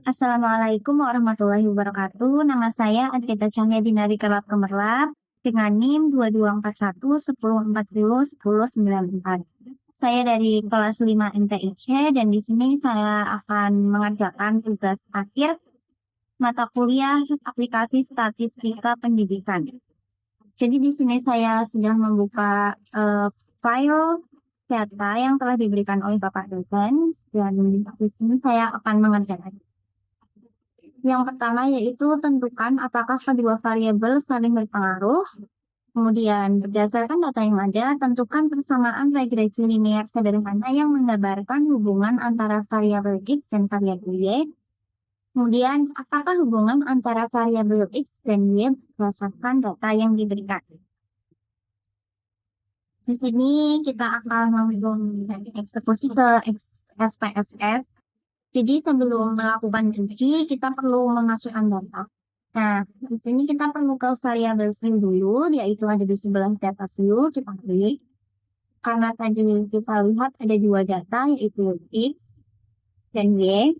Assalamualaikum warahmatullahi wabarakatuh. Nama saya Adita Cahya Dinari Kelap Kemerlap dengan NIM 2241 1040 1094. Saya dari kelas 5 MTIC dan di sini saya akan mengerjakan tugas akhir mata kuliah aplikasi statistika pendidikan. Jadi di sini saya sudah membuka file data yang telah diberikan oleh Bapak dosen dan di sini saya akan mengerjakan. Yang pertama yaitu tentukan apakah kedua variabel saling berpengaruh. Kemudian berdasarkan data yang ada, tentukan persamaan regresi linear sederhana yang menggambarkan hubungan antara variabel X dan variabel Y. Kemudian, apakah hubungan antara variabel X dan Y berdasarkan data yang diberikan. Di sini kita akan mengeksekusi ke SPSS. Jadi sebelum melakukan uji, kita perlu memasukkan data. Nah, di sini kita perlu ke variabel view dulu, yaitu ada di sebelah data view, kita klik. Karena tadi kita lihat ada dua data, yaitu X dan Y.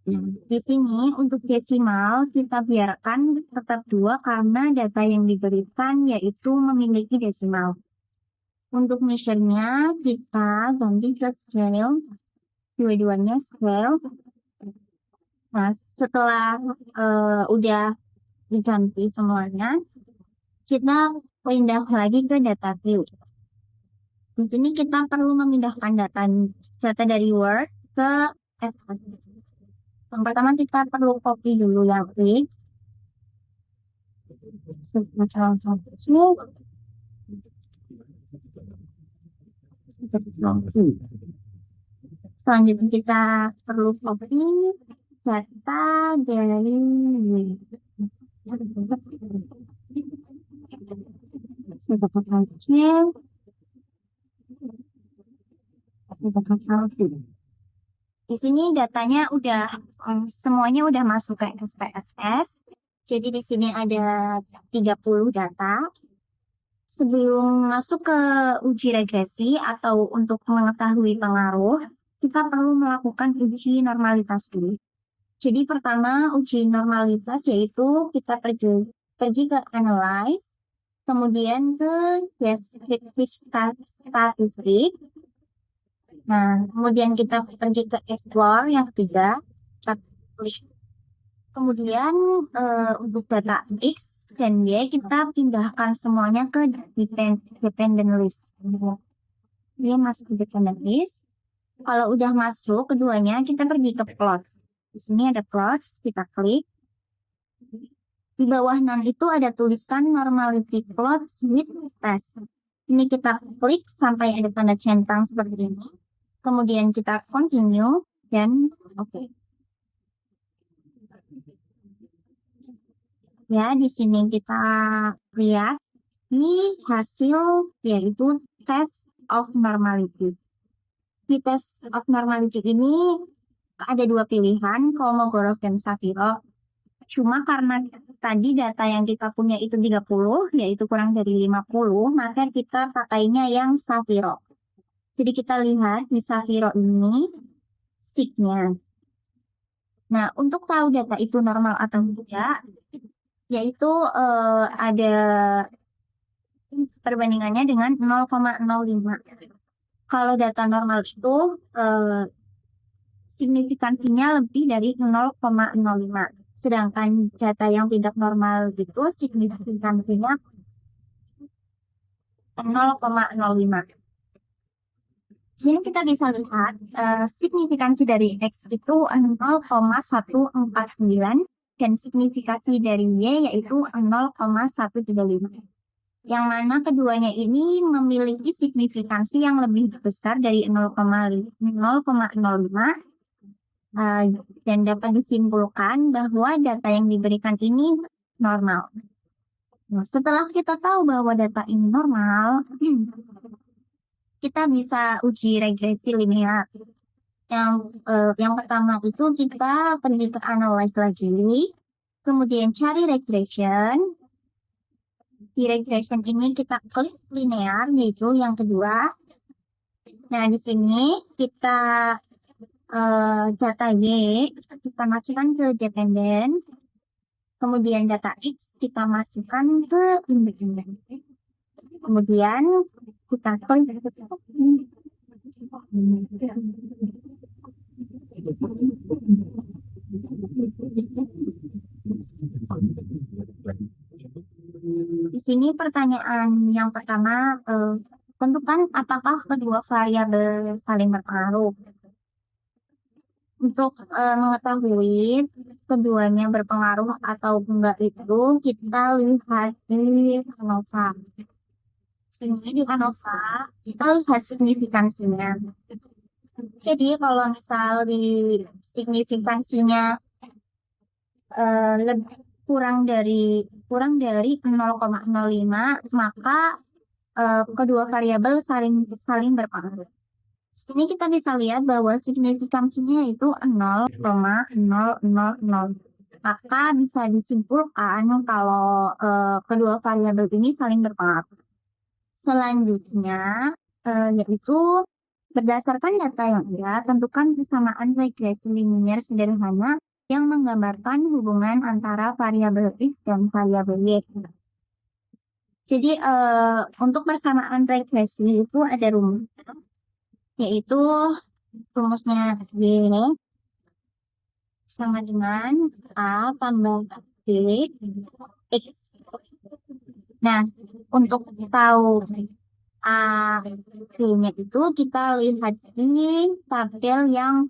Nah, di sini untuk desimal kita biarkan tetap 2 karena data yang diberikan yaitu memiliki desimal. Untuk measure-nya kita ganti ke scale, dua-duanya scale. Nah, setelah udah diganti semuanya, kita pindah lagi ke data view. Di sini kita perlu memindahkan data dari Word ke SPSS. Yang pertama kita perlu copy dulu yang X. Selanjutnya kita perlu copy data dari di sini datanya udah semuanya udah masuk ke SPSS. Jadi di sini ada 30 data. Sebelum masuk ke uji regresi atau untuk mengetahui pengaruh, kita perlu melakukan uji normalitas dulu. Jadi pertama uji normalitas yaitu kita pergi ke analyze, kemudian ke descriptive statistik. Nah, kemudian kita pergi ke explore yang ketiga, kemudian untuk data X dan Y kita pindahkan semuanya ke dependent list. Dia masuk ke dependent list. Kalau udah masuk keduanya kita pergi ke plots. Di sini ada plots, kita klik. Di bawah non itu ada tulisan normality plots with test. Ini kita klik sampai ada tanda centang seperti ini. Kemudian kita continue dan oke. Ya, di sini kita lihat ini hasil yaitu test of normality. Di test of normality ini ada dua pilihan, Kolmogorov dan Shapiro. Cuma karena tadi data yang kita punya itu 30, yaitu kurang dari 50, maka kita pakainya yang Shapiro. Jadi kita lihat di Shapiro ini sig-nya. Nah, untuk tahu data itu normal atau tidak, yaitu ada perbandingannya dengan 0,05. Kalau data normal itu signifikansinya lebih dari 0,05. Sedangkan data yang tidak normal itu signifikansinya 0,05. Di sini kita bisa lihat signifikansi dari X itu 0,149 dan signifikansi dari Y yaitu 0,135. Yang mana keduanya ini memiliki signifikansi yang lebih besar dari 0,05 dan dapat disimpulkan bahwa data yang diberikan ini normal. Nah, setelah kita tahu bahwa data ini normal, kita bisa uji regresi linear. Yang pertama itu kita pergi ke analyze lagi, kemudian cari regression. Di regression ini kita klik linear, yaitu yang kedua. Nah, di sini kita data Y kita masukkan ke dependen, kemudian data X kita masukkan ke independen. Kemudian kita klik. Di sini pertanyaan yang pertama, tentukan apakah kedua variabel saling berpengaruh. Untuk mengetahui keduanya berpengaruh atau enggak itu kita lihat di ANOVA. Ini di ANOVA kita lihat signifikansinya. Jadi kalau misal di signifikansinya lebih kurang dari 0,05, maka kedua variabel saling berpengaruh. Sini kita bisa lihat bahwa signifikansinya itu 0,000. Maka bisa disimpulkan kalau kedua variabel ini saling berpengaruh. Selanjutnya yaitu berdasarkan data yang ada, tentukan persamaan regresi linier sederhana yang menggambarkan hubungan antara variabel X dan variabel Y. Jadi untuk persamaan regresi itu ada rumus, yaitu rumusnya Y sama dengan A tambah B X. Nah, untuk tahu A B-nya itu kita lihat di tabel yang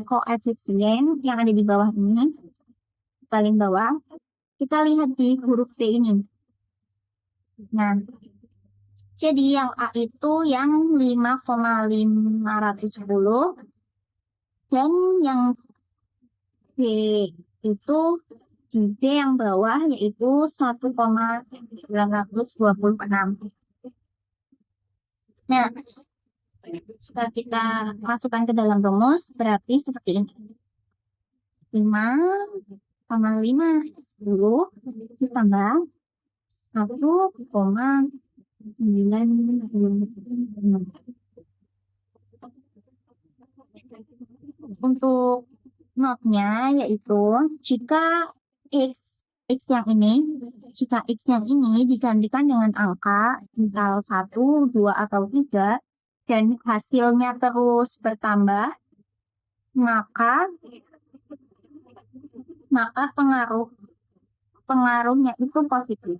koefisien yang ada di bawah ini, paling bawah. Kita lihat di huruf B ini. Nah, jadi yang A itu yang 5,510 dan yang B itu di B yang bawah yaitu 1,926. Nah, jika kita masukkan ke dalam rumus berarti seperti ini. 5,510 ditambah 1,926. Untuk notnya yaitu jika X yang ini digantikan dengan angka misal 1, 2, atau 3 dan hasilnya terus bertambah, maka pengaruhnya itu positif.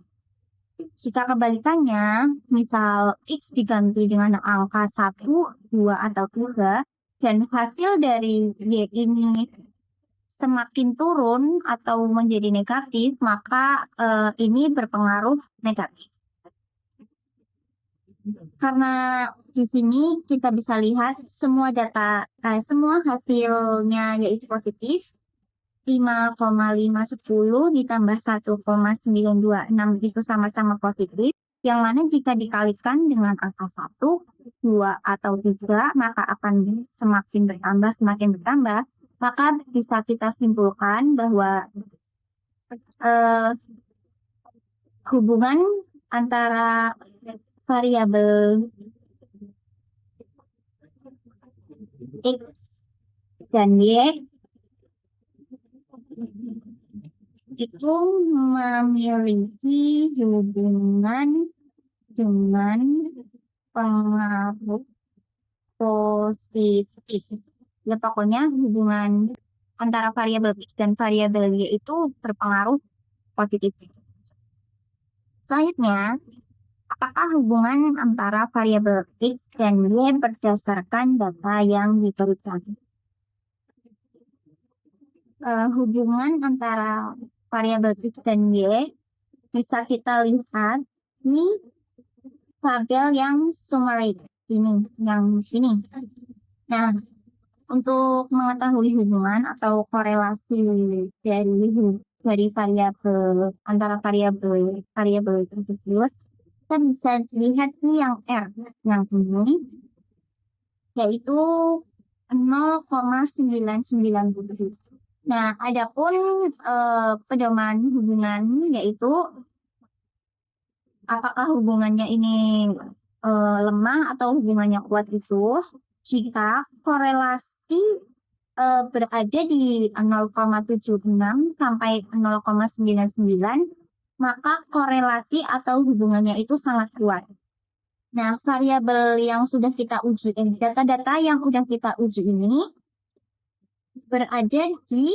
Jika kebalikannya, misal X diganti dengan angka 1, 2, atau 3 dan hasil dari Y ini semakin turun atau menjadi negatif, maka ini berpengaruh negatif. Karena di sini kita bisa lihat semua hasilnya yaitu positif. 5,510 ditambah 1,926 itu sama-sama positif. Yang mana jika dikalikan dengan angka 1, 2, atau 3, maka akan semakin bertambah. Maka bisa kita simpulkan bahwa hubungan antara variabel X dan Y itu memiliki hubungan dengan pengaruh positif. Ya pokoknya hubungan antara variabel X dan variabel Y itu berpengaruh positif. Selanjutnya, apakah hubungan antara variabel X dan Y berdasarkan data yang diberikan? Hubungan antara variabel X dan Y bisa kita lihat di tabel yang summary yang ini. Nah, untuk mengetahui hubungan atau korelasi dari variabel antara variabel tersebut, kita bisa lihat di yang R yang ini, yaitu 0,997. Nah, adapun pedoman hubungan yaitu apakah hubungannya ini lemah atau hubungannya kuat itu jika korelasi berada di 0,76 sampai 0,99, maka korelasi atau hubungannya itu sangat kuat. Nah, variabel yang sudah kita uji, data-data yang sudah kita uji ini berada di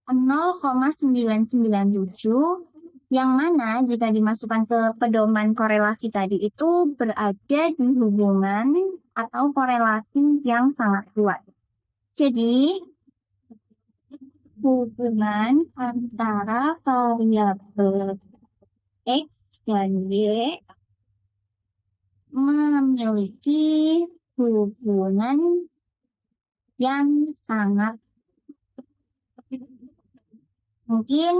0,997, yang mana jika dimasukkan ke pedoman korelasi tadi itu berada di hubungan atau korelasi yang sangat kuat. Jadi, hubungan antara variabel X dan Y memiliki hubungan yang sangat. Mungkin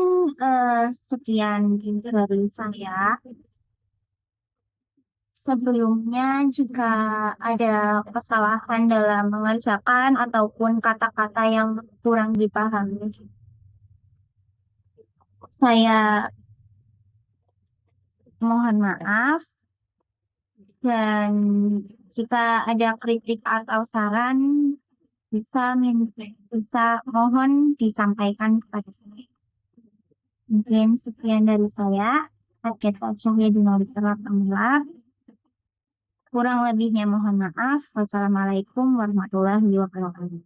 sekian dari saya. Sebelumnya, jika ada kesalahan dalam mengerjakan ataupun kata-kata yang kurang dipahami, saya mohon maaf. Dan jika ada kritik atau saran, bisa mohon disampaikan kepada saya. Mungkin sekian dari saya. Adketa Cahya Dinori Terlap. Kurang lebihnya mohon maaf. Wassalamualaikum warahmatullahi wabarakatuh.